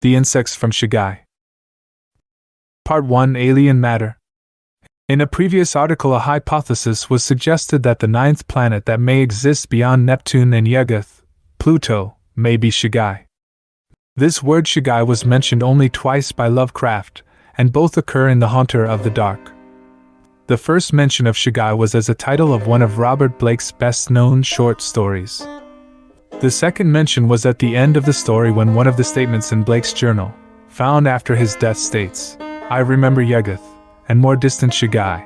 The Insects from Shaggai. Part 1: Alien Matter. In a previous article, a hypothesis was suggested that the ninth planet that may exist beyond Neptune and Yog-Sothoth, Pluto, may be Shaggai. This word Shaggai was mentioned only twice by Lovecraft, and both occur in The Haunter of the Dark. The first mention of Shaggai was as a title of one of Robert Blake's best-known short stories. The second mention was at the end of the story when one of the statements in Blake's journal, found after his death, states, "I remember Yog-Sothoth, and more distant Shaggai,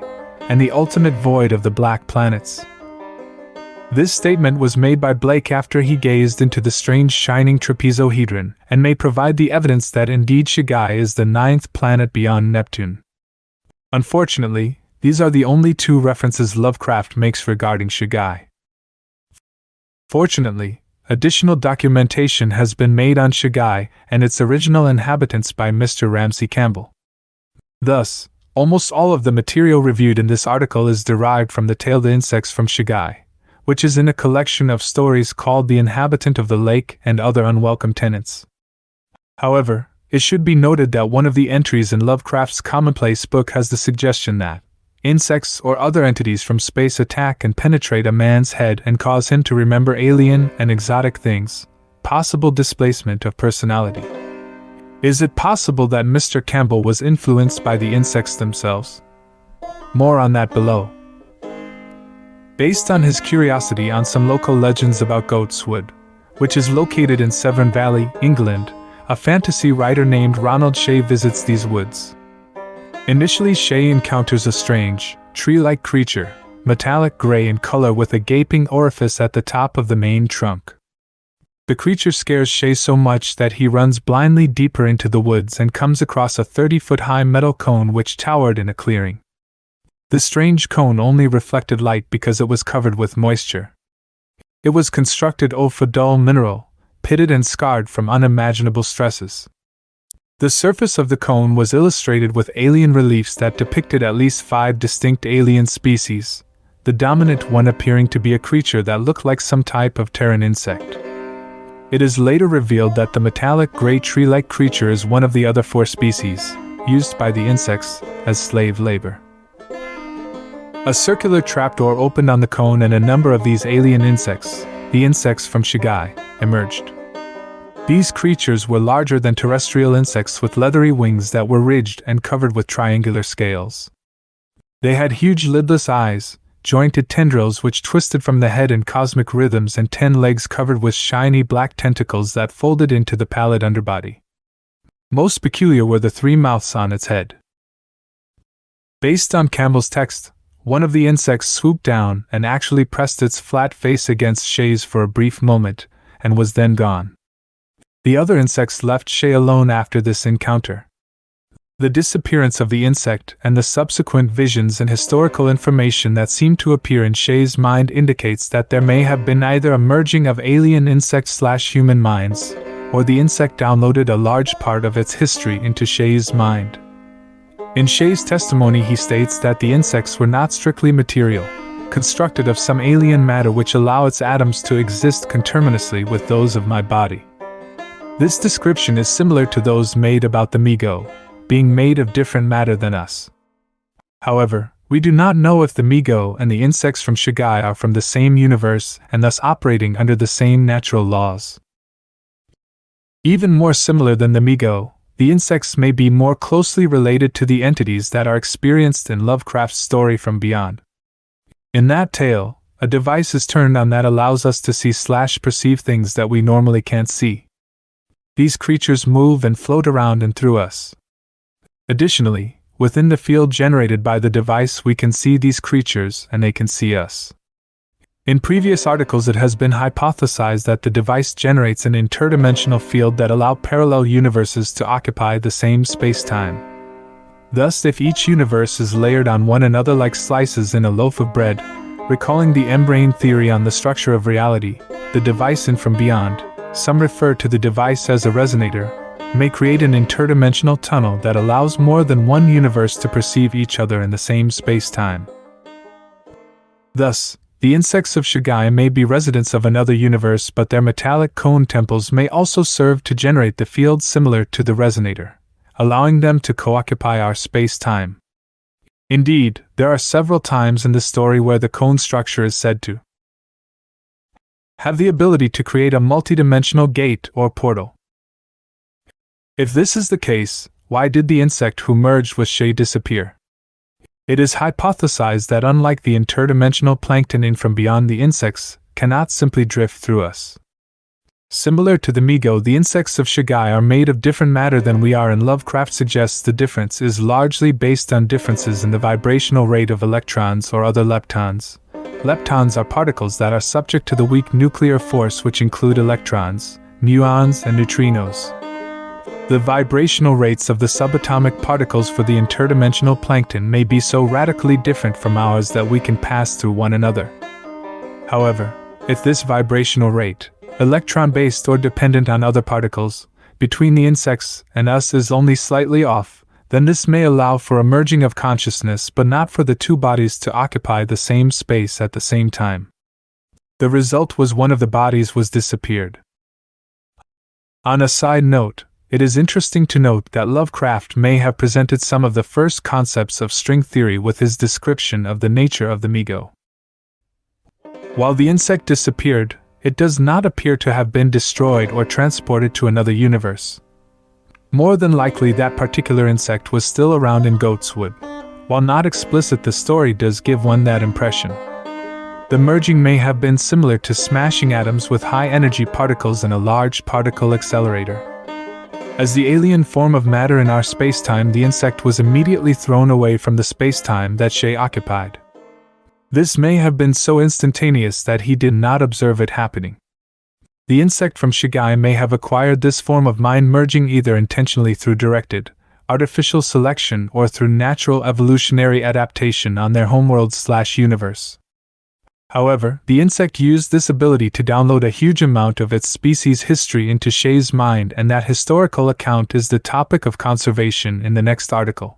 and the ultimate void of the black planets." This statement was made by Blake after he gazed into the strange shining trapezohedron, and may provide the evidence that indeed Shaggai is the ninth planet beyond Neptune. Unfortunately, these are the only two references Lovecraft makes regarding Shaggai. Fortunately, additional documentation has been made on Shaggai and its original inhabitants by Mr. Ramsey Campbell. Thus, almost all of the material reviewed in this article is derived from the tale The Insects from Shaggai, which is in a collection of stories called The Inhabitant of the Lake and Other Unwelcome Tenants. However, it should be noted that one of the entries in Lovecraft's commonplace book has the suggestion that insects or other entities from space attack and penetrate a man's head and cause him to remember alien and exotic things, possible displacement of personality. Is it possible that Mr. Campbell was influenced by the insects themselves? More on that below. Based on his curiosity on some local legends about Goatswood, which is located in Severn Valley, England, a fantasy writer named Ronald Shea visits these woods. Initially, Shea encounters a strange, tree-like creature, metallic gray in color with a gaping orifice at the top of the main trunk. The creature scares Shea so much that he runs blindly deeper into the woods and comes across a 30-foot-high metal cone which towered in a clearing. The strange cone only reflected light because it was covered with moisture. It was constructed of a dull mineral, pitted and scarred from unimaginable stresses. The surface of the cone was illustrated with alien reliefs that depicted at least 5 distinct alien species, the dominant one appearing to be a creature that looked like some type of Terran insect. It is later revealed that the metallic gray tree-like creature is one of the other 4 species, used by the insects as slave labor. A circular trapdoor opened on the cone and a number of these alien insects, the insects from Shaggai, emerged. These creatures were larger than terrestrial insects with leathery wings that were ridged and covered with triangular scales. They had huge lidless eyes, jointed tendrils which twisted from the head in cosmic rhythms, and 10 legs covered with shiny black tentacles that folded into the pallid underbody. Most peculiar were the 3 mouths on its head. Based on Campbell's text, one of the insects swooped down and actually pressed its flat face against Shea's for a brief moment, and was then gone. The other insects left Shea alone after this encounter. The disappearance of the insect and the subsequent visions and historical information that seem to appear in Shea's mind indicates that there may have been either a merging of alien insect/human minds, or the insect downloaded a large part of its history into Shea's mind. In Shea's testimony, he states that the insects were not strictly material, constructed of some alien matter which allow its atoms to exist conterminously with those of my body. This description is similar to those made about the Mi-Go, being made of different matter than us. However, we do not know if the Mi-Go and the insects from Shaggai are from the same universe and thus operating under the same natural laws. Even more similar than the Mi-Go, the insects may be more closely related to the entities that are experienced in Lovecraft's story From Beyond. In that tale, a device is turned on that allows us to see/perceive things that we normally can't see. These creatures move and float around and through us. Additionally, within the field generated by the device, we can see these creatures and they can see us. In previous articles, it has been hypothesized that the device generates an interdimensional field that allows parallel universes to occupy the same space-time. Thus, if each universe is layered on one another like slices in a loaf of bread, recalling the membrane theory on the structure of reality, the device in From Beyond, some refer to the device as a resonator, may create an interdimensional tunnel that allows more than one universe to perceive each other in the same space-time. Thus, The insects of Shaggai may be residents of another universe, but their metallic cone temples may also serve to generate the field similar to the resonator, allowing them to co-occupy our space-time. Indeed, there are several times in the story where the cone structure is said to have the ability to create a multidimensional gate or portal. If this is the case, why did the insect who merged with Shea disappear? It is hypothesized that unlike the interdimensional plankton in from beyond, the insects cannot simply drift through us. Similar to the Migo, the insects of Shaggai are made of different matter than we are, and Lovecraft suggests the difference is largely based on differences in the vibrational rate of electrons or other leptons. Leptons are particles that are subject to the weak nuclear force, which include electrons, muons, and neutrinos. The vibrational rates of the subatomic particles for the interdimensional plankton may be so radically different from ours that we can pass through one another. However, if this vibrational rate, electron-based or dependent on other particles, between the insects and us is only slightly off, then this may allow for a merging of consciousness, but not for the two bodies to occupy the same space at the same time. The result was one of the bodies was disappeared. On a side note, it is interesting to note that Lovecraft may have presented some of the first concepts of string theory with his description of the nature of the Migo. While the insect disappeared, it does not appear to have been destroyed or transported to another universe. More than likely, that particular insect was still around in Goatswood. While not explicit, the story does give one that impression. The merging may have been similar to smashing atoms with high-energy particles in a large particle accelerator. As the alien form of matter in our spacetime, the insect was immediately thrown away from the spacetime that Shea occupied. This may have been so instantaneous that he did not observe it happening. The insect from Shaggai may have acquired this form of mind merging either intentionally through directed, artificial selection or through natural evolutionary adaptation on their homeworld/universe. However, the insect used this ability to download a huge amount of its species' history into Shea's mind, and that historical account is the topic of conservation in the next article.